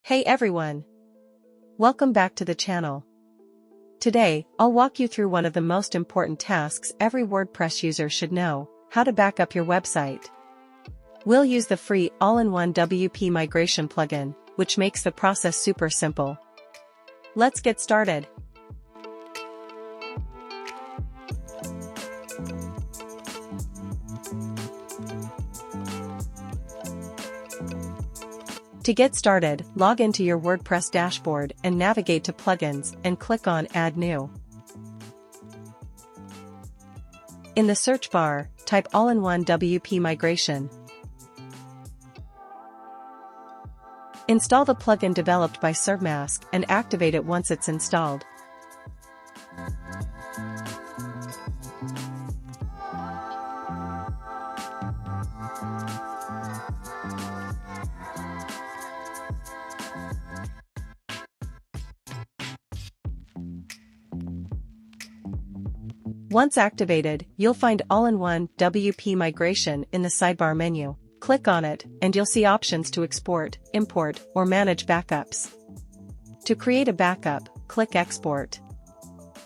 Hey everyone! Welcome back to the channel. Today, I'll walk you through one of the most important tasks every WordPress user should know: how to back up your website. We'll use the free all-in-one WP migration plugin, which makes the process super simple. Let's get started. To get started, log into your WordPress dashboard and navigate to Plugins and click on Add New. In the search bar, type All-in-One WP Migration. Install the plugin developed by ServeMask and activate it once it's installed. Once activated, you'll find All-in-One WP Migration in the sidebar menu. Click on it, and you'll see options to export, import, or manage backups. To create a backup, click Export.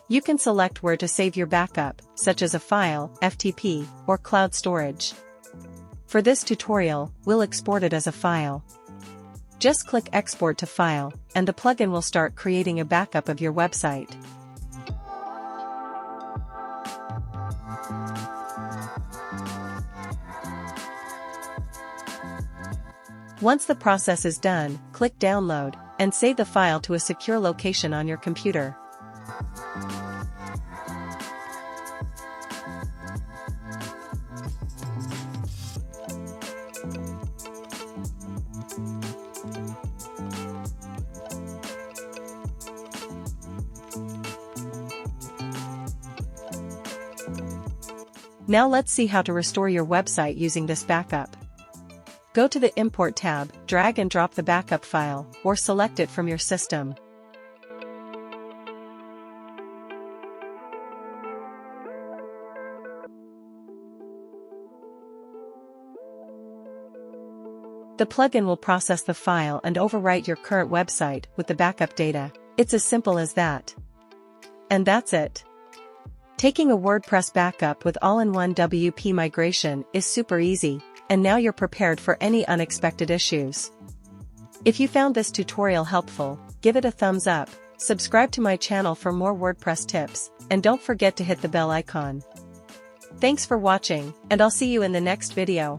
You can select where to save your backup, such as a file, FTP, or cloud storage. For this tutorial, we'll export it as a file. Just click Export to File, and the plugin will start creating a backup of your website. Once the process is done, click Download, and save the file to a secure location on your computer. Now let's see how to restore your website using this backup. Go to the Import tab, drag and drop the backup file, or select it from your system. The plugin will process the file and overwrite your current website with the backup data. It's as simple as that. And that's it. Taking a WordPress backup with all-in-one WP migration is super easy. And now you're prepared for any unexpected issues. If you found this tutorial helpful, give it a thumbs up, subscribe to my channel for more WordPress tips, and don't forget to hit the bell icon. Thanks for watching, and I'll see you in the next video.